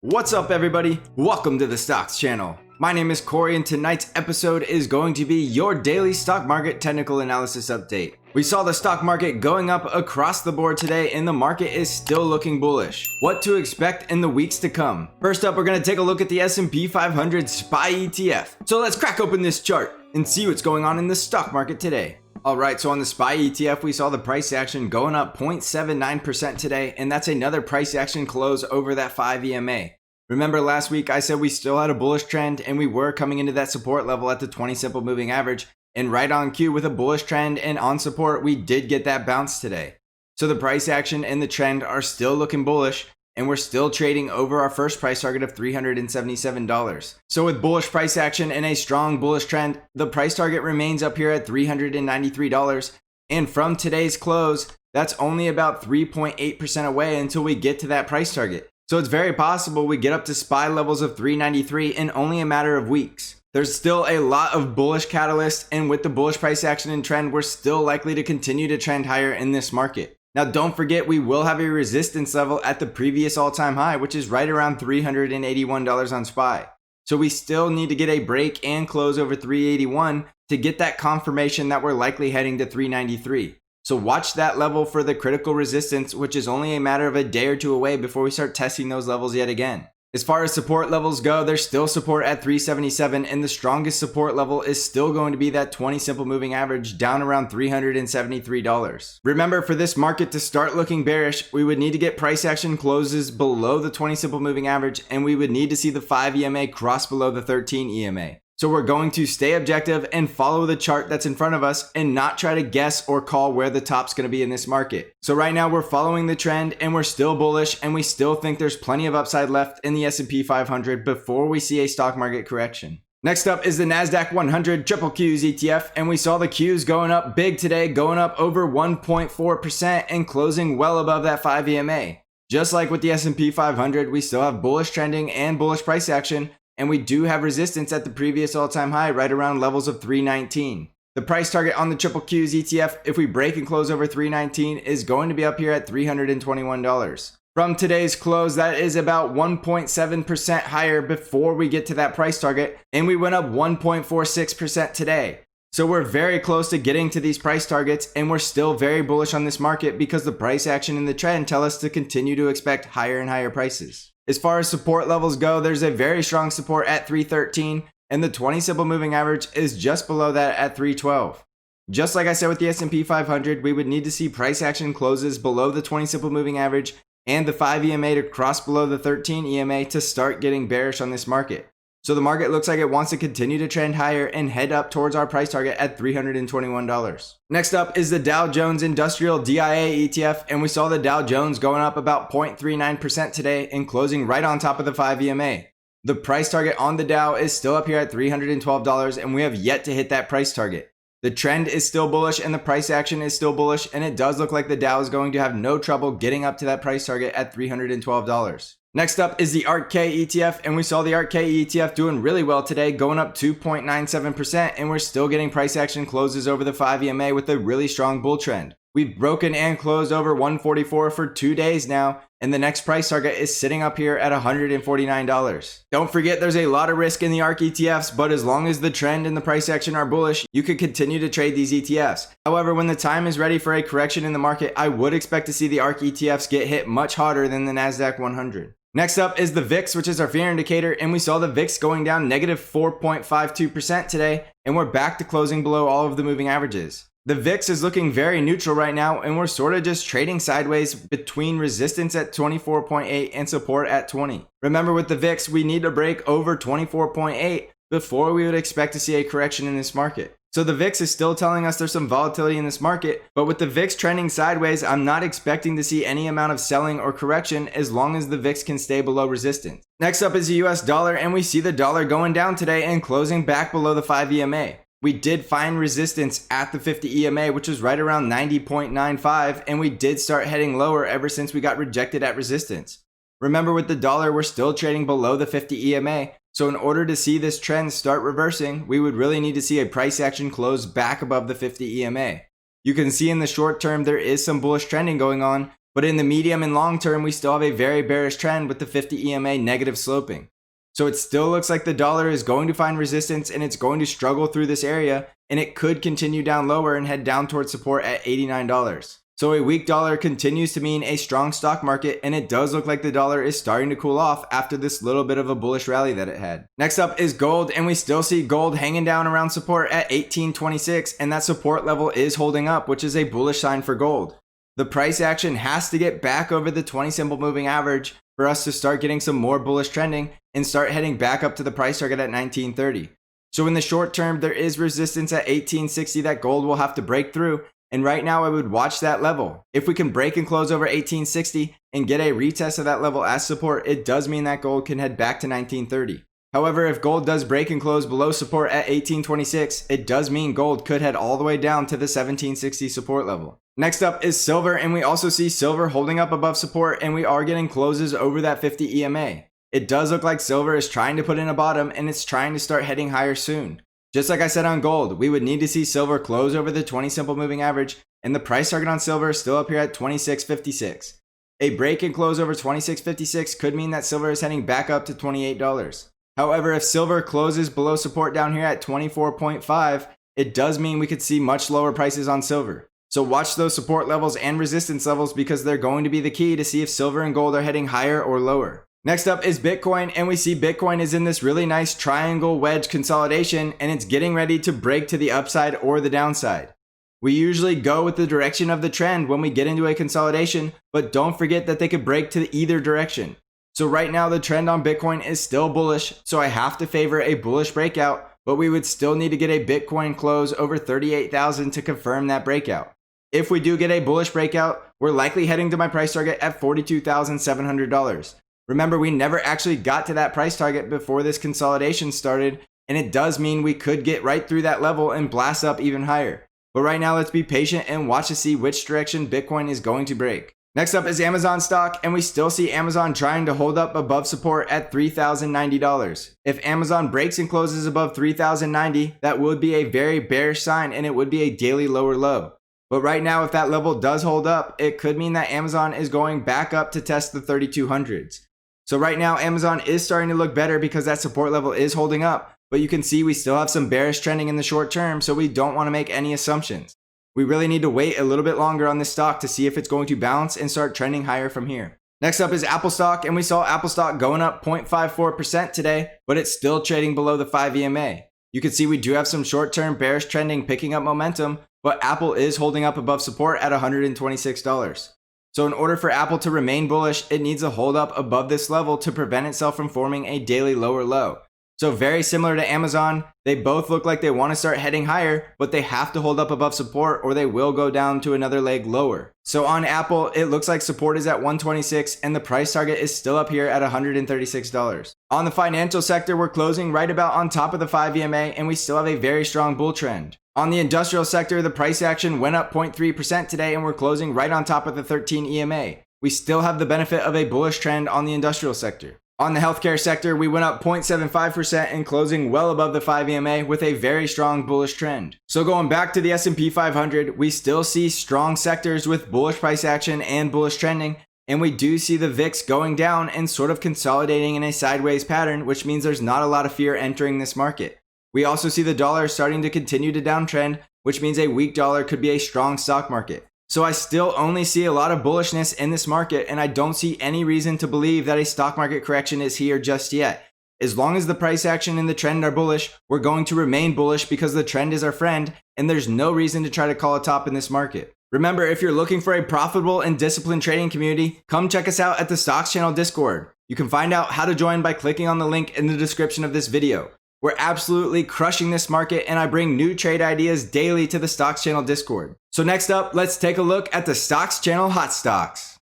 What's up everybody? Welcome to the Stocks channel. My name is Cory and tonight's episode is going to be your daily stock market technical analysis update. We saw the stock market going up across the board today and the market is still looking bullish. What to expect in the weeks to come? First up, we're going to take a look at the S&P 500 SPY ETF. So let's crack open this chart and see what's going on in the stock market today. Alright, so on the SPY ETF, we saw the price action going up 0.79% today, and that's another price action close over that 5 EMA. Remember last week I said we still had a bullish trend and we were coming into that support level at the 20 simple moving average, and right on cue with a bullish trend and on support, we did get that bounce today. So the price action and the trend are still looking bullish, and we're still trading over our first price target of $377. So with bullish price action and a strong bullish trend, the price target remains up here at $393. And from today's close, that's only about 3.8% away until we get to that price target. So it's very possible we get up to SPY levels of $393 in only a matter of weeks. There's still a lot of bullish catalysts, and with the bullish price action and trend, we're still likely to continue to trend higher in this market. Now, don't forget, we will have a resistance level at the previous all-time high, which is right around $381 on SPY. So we still need to get a break and close over 381 to get that confirmation that we're likely heading to 393. So watch that level for the critical resistance, which is only a matter of a day or two away before we start testing those levels yet again. As far as support levels go, there's still support at 377, and the strongest support level is still going to be that 20 simple moving average down around $373. Remember, for this market to start looking bearish, we would need to get price action closes below the 20 simple moving average, and we would need to see the 5 EMA cross below the 13 EMA. So we're going to stay objective and follow the chart that's in front of us and not try to guess or call where the top's going to be in this market. So right now we're following the trend and we're still bullish, and we still think there's plenty of upside left in the S&P 500 before we see a stock market correction. Next up is the Nasdaq 100 QQQ ETF, and we saw the Qs going up big today, going up over 1.4% and closing well above that 5 EMA. Just like with the S&P 500, we still have bullish trending and bullish price action, and we do have resistance at the previous all-time high right around levels of 319. The price target on the QQQ ETF, if we break and close over 319, is going to be up here at $321. From today's close, that is about 1.7% higher before we get to that price target, and we went up 1.46% today. So we're very close to getting to these price targets, and we're still very bullish on this market because the price action and the trend tell us to continue to expect higher and higher prices. As far as support levels go, there's a very strong support at 313, and the 20 simple moving average is just below that at 312. Just like I said with the S&P 500, we would need to see price action closes below the 20 simple moving average and the 5 EMA to cross below the 13 EMA to start getting bearish on this market. So the market looks like it wants to continue to trend higher and head up towards our price target at $321. Next up is the Dow Jones Industrial DIA ETF, and we saw the Dow Jones going up about 0.39% today and closing right on top of the 5 EMA. The price target on the Dow is still up here at $312, and we have yet to hit that price target. The trend is still bullish and the price action is still bullish, and it does look like the Dow is going to have no trouble getting up to that price target at $312. Next up is the ARKK ETF, and we saw the ARKK ETF doing really well today, going up 2.97%, and we're still getting price action closes over the 5 EMA with a really strong bull trend. We've broken and closed over 144 for 2 days now, and the next price target is sitting up here at $149. Don't forget, there's a lot of risk in the ARK ETFs, but as long as the trend and the price action are bullish, you could continue to trade these ETFs. However, when the time is ready for a correction in the market, I would expect to see the ARK ETFs get hit much harder than the Nasdaq 100. Next up is the VIX, which is our fear indicator, and we saw the VIX going down negative 4.52% today, and we're back to closing below all of the moving averages. The VIX is looking very neutral right now, and we're sort of just trading sideways between resistance at 24.8 and support at 20. Remember, with the VIX, we need to break over 24.8 before we would expect to see a correction in this market. So the VIX is still telling us there's some volatility in this market, but with the VIX trending sideways, I'm not expecting to see any amount of selling or correction as long as the VIX can stay below resistance. Next up is the US dollar, and we see the dollar going down today and closing back below the 5 EMA. We did find resistance at the 50 EMA, which was right around 90.95, and we did start heading lower ever since we got rejected at resistance. Remember, with the dollar, we're still trading below the 50 EMA, so in order to see this trend start reversing, we would really need to see a price action close back above the 50 EMA. You can see in the short term there is some bullish trending going on, But in the medium and long term, we still have a very bearish trend with the 50 EMA negative sloping. So it still looks like the dollar is going to find resistance and it's going to struggle through this area, and it could continue down lower and head down towards support at $89. So a weak dollar continues to mean a strong stock market, and it does look like the dollar is starting to cool off after this little bit of a bullish rally that it had. Next up is gold, and we still see gold hanging down around support at 1826, and that support level is holding up, which is a bullish sign for gold. The price action has to get back over the 20 simple moving average for us to start getting some more bullish trending and start heading back up to the price target at 1930. So in the short term, there is resistance at 1860 that gold will have to break through. And right now I would watch that level. If we can break and close over 1860 and get a retest of that level as support, it does mean that gold can head back to 1930. However, if gold does break and close below support at 1826, it does mean gold could head all the way down to the 1760 support level. Next up is silver, and we also see silver holding up above support, and we are getting closes over that 50 EMA. It does look like silver is trying to put in a bottom, and it's trying to start heading higher soon. Just like I said on gold, we would need to see silver close over the 20 simple moving average, and the price target on silver is still up here at 26.56. A break and close over 26.56 could mean that silver is heading back up to $28. However, if silver closes below support down here at 24.5, it does mean we could see much lower prices on silver. So watch those support levels and resistance levels because they're going to be the key to see if silver and gold are heading higher or lower. Next up is Bitcoin, and we see Bitcoin is in this really nice triangle wedge consolidation, and it's getting ready to break to the upside or the downside. We usually go with the direction of the trend when we get into a consolidation, but don't forget that they could break to either direction. So right now the trend on Bitcoin is still bullish, so I have to favor a bullish breakout, but we would still need to get a Bitcoin close over 38,000 to confirm that breakout. If we do get a bullish breakout, we're likely heading to my price target at $42,700. Remember, we never actually got to that price target before this consolidation started, and it does mean we could get right through that level and blast up even higher. But right now, let's be patient and watch to see which direction Bitcoin is going to break. Next up is Amazon stock, and we still see Amazon trying to hold up above support at $3,090. If Amazon breaks and closes above $3,090, that would be a very bearish sign, and it would be a daily lower low. But right now, if that level does hold up, it could mean that Amazon is going back up to test the 3200s. So right now, Amazon is starting to look better because that support level is holding up, but you can see we still have some bearish trending in the short term, so we don't want to make any assumptions. We really need to wait a little bit longer on this stock to see if it's going to bounce and start trending higher from here. Next up is Apple stock, and we saw Apple stock going up 0.54% today, but it's still trading below the 5 EMA. You can see we do have some short-term bearish trending picking up momentum, but Apple is holding up above support at $126. So in order for Apple to remain bullish, it needs to hold up above this level to prevent itself from forming a daily lower low. So very similar to Amazon, they both look like they want to start heading higher, but they have to hold up above support or they will go down to another leg lower. So on Apple, it looks like support is at 126 and the price target is still up here at $136. On the financial sector, we're closing right about on top of the 5 EMA and we still have a very strong bull trend. On the industrial sector, the price action went up 0.3% today and we're closing right on top of the 13 EMA. We still have the benefit of a bullish trend on the industrial sector. On the healthcare sector, we went up 0.75% and closing well above the 5 EMA with a very strong bullish trend. So going back to the S&P 500, we still see strong sectors with bullish price action and bullish trending, and we do see the VIX going down and sort of consolidating in a sideways pattern, which means there's not a lot of fear entering this market. We also see the dollar starting to continue to downtrend, which means a weak dollar could be a strong stock market. So I still only see a lot of bullishness in this market, and I don't see any reason to believe that a stock market correction is here just yet. As long as the price action and the trend are bullish, we're going to remain bullish because the trend is our friend, and there's no reason to try to call a top in this market. Remember, if you're looking for a profitable and disciplined trading community, come check us out at the Stocks Channel Discord. You can find out how to join by clicking on the link in the description of this video. We're absolutely crushing this market, and I bring new trade ideas daily to the Stocks Channel Discord. So next up, let's take a look at the Stocks Channel Hot Stocks.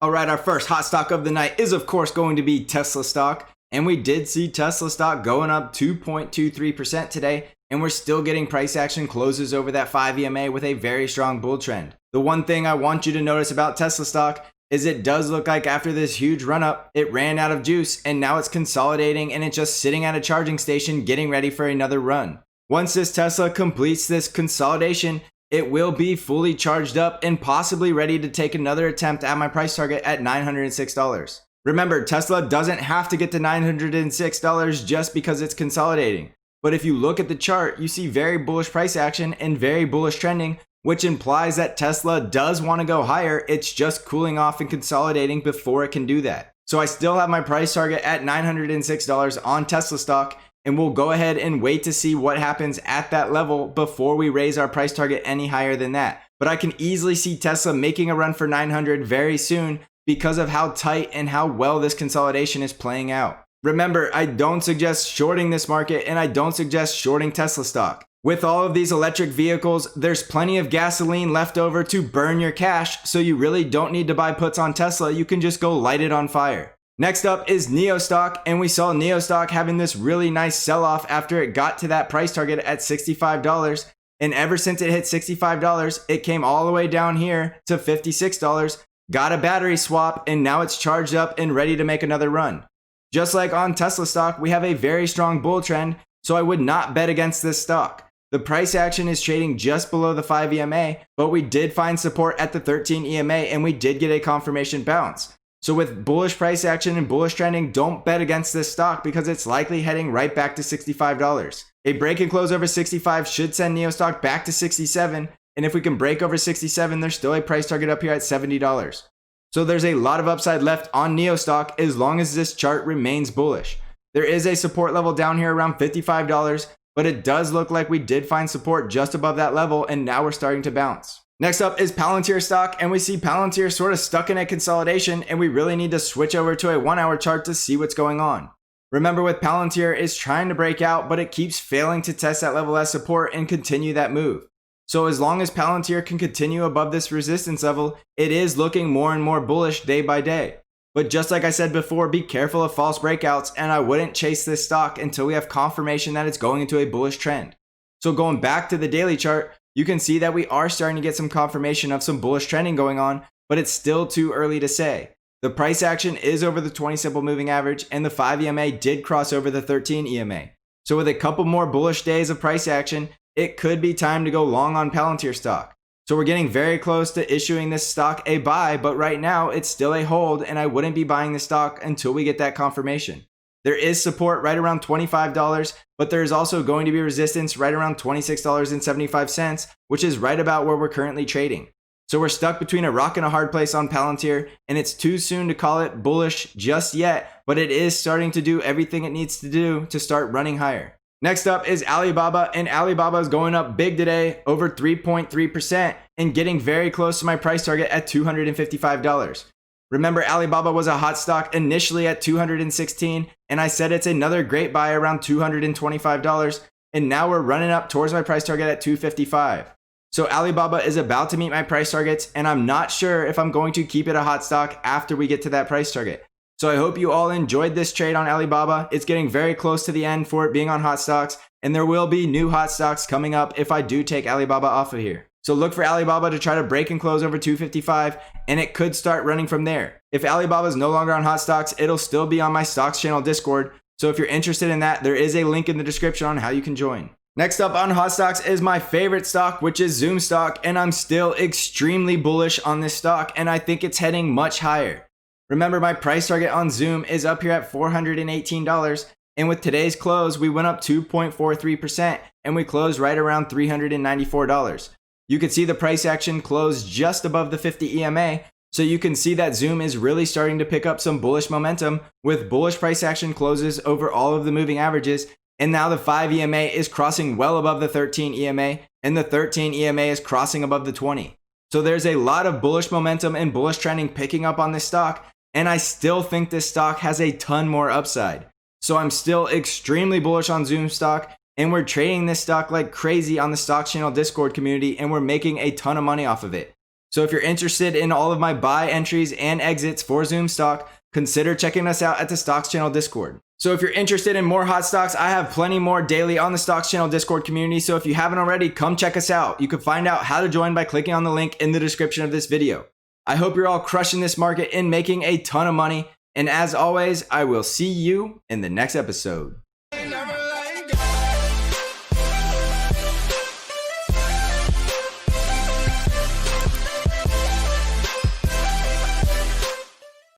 Alright, our first hot stock of the night is of course going to be Tesla stock. And we did see Tesla stock going up 2.23% today, and we're still getting price action closes over that 5 EMA with a very strong bull trend. The one thing I want you to notice about Tesla stock is it does look like after this huge run up, it ran out of juice and now it's consolidating and it's just sitting at a charging station getting ready for another run. Once this Tesla completes this consolidation, it will be fully charged up and possibly ready to take another attempt at my price target at $906. Remember, Tesla doesn't have to get to $906 just because it's consolidating. But if you look at the chart, you see very bullish price action and very bullish trending, which implies that Tesla does want to go higher. It's just cooling off and consolidating before it can do that. So I still have my price target at $906 on Tesla stock, and we'll go ahead and wait to see what happens at that level before we raise our price target any higher than that. But I can easily see Tesla making a run for 900 very soon because of how tight and how well this consolidation is playing out. Remember, I don't suggest shorting this market and I don't suggest shorting Tesla stock. With all of these electric vehicles, there's plenty of gasoline left over to burn your cash, so you really don't need to buy puts on Tesla. You can just go light it on fire. Next up is NIO stock, and we saw NIO stock having this really nice sell-off after it got to that price target at $65. And ever since it hit $65, it came all the way down here to $56, got a battery swap, and now it's charged up and ready to make another run. Just like on Tesla stock, we have a very strong bull trend, so I would not bet against this stock. The price action is trading just below the 5 EMA, but we did find support at the 13 EMA and we did get a confirmation bounce. So with bullish price action and bullish trending, don't bet against this stock because it's likely heading right back to $65. A break and close over 65 should send NIO stock back to 67, and if we can break over 67, there's still a price target up here at $70. So there's a lot of upside left on NIO stock as long as this chart remains bullish. There is a support level down here around $55, but it does look like we did find support just above that level, and now we're starting to bounce. Next up is Palantir stock, and we see Palantir sort of stuck in a consolidation, and we really need to switch over to a 1-hour chart to see what's going on. Remember, with Palantir, it's trying to break out, but it keeps failing to test that level as support and continue that move. So as long as Palantir can continue above this resistance level, it is looking more and more bullish day by day. But just like I said before, be careful of false breakouts, and I wouldn't chase this stock until we have confirmation that it's going into a bullish trend. So going back to the daily chart, you can see that we are starting to get some confirmation of some bullish trending going on, but it's still too early to say. The price action is over the 20 simple moving average, and the 5 EMA did cross over the 13 EMA. So with a couple more bullish days of price action, it could be time to go long on Palantir stock. So we're getting very close to issuing this stock a buy, but right now it's still a hold, and I wouldn't be buying the stock until we get that confirmation. There is support right around $25, but there is also going to be resistance right around $26.75, which is right about where we're currently trading. So we're stuck between a rock and a hard place on Palantir, and it's too soon to call it bullish just yet, but it is starting to do everything it needs to do to start running higher. Next up is Alibaba, and Alibaba is going up big today, over 3.3%, and getting very close to my price target at $255. Remember, Alibaba was a hot stock initially at $216, and I said it's another great buy around $225, and now we're running up towards my price target at $255. So Alibaba is about to meet my price targets, and I'm not sure if I'm going to keep it a hot stock after we get to that price target. So I hope you all enjoyed this trade on Alibaba. It's getting very close to the end for it being on hot stocks, and there will be new hot stocks coming up if I do take Alibaba off of here. So look for Alibaba to try to break and close over 255, and it could start running from there. If Alibaba is no longer on hot stocks, it'll still be on my stocks channel Discord. So if you're interested in that, there is a link in the description on how you can join. Next up on hot stocks is my favorite stock, which is Zoom stock, and I'm still extremely bullish on this stock, and I think it's heading much higher. Remember, my price target on Zoom is up here at $418, and with today's close, we went up 2.43%, and we closed right around $394. You can see the price action closed just above the 50 EMA, so you can see that Zoom is really starting to pick up some bullish momentum with bullish price action closes over all of the moving averages, and now the 5 EMA is crossing well above the 13 EMA, and the 13 EMA is crossing above the 20. So there's a lot of bullish momentum and bullish trending picking up on this stock, and I still think this stock has a ton more upside. So I'm still extremely bullish on Zoom stock, and we're trading this stock like crazy on the Stock Channel Discord community, and we're making a ton of money off of it. So if you're interested in all of my buy entries and exits for Zoom stock, consider checking us out at the Stocks Channel Discord. So if you're interested in more hot stocks, I have plenty more daily on the Stocks Channel Discord community. So if you haven't already, come check us out. You can find out how to join by clicking on the link in the description of this video. I hope you're all crushing this market and making a ton of money. And as always, I will see you in the next episode.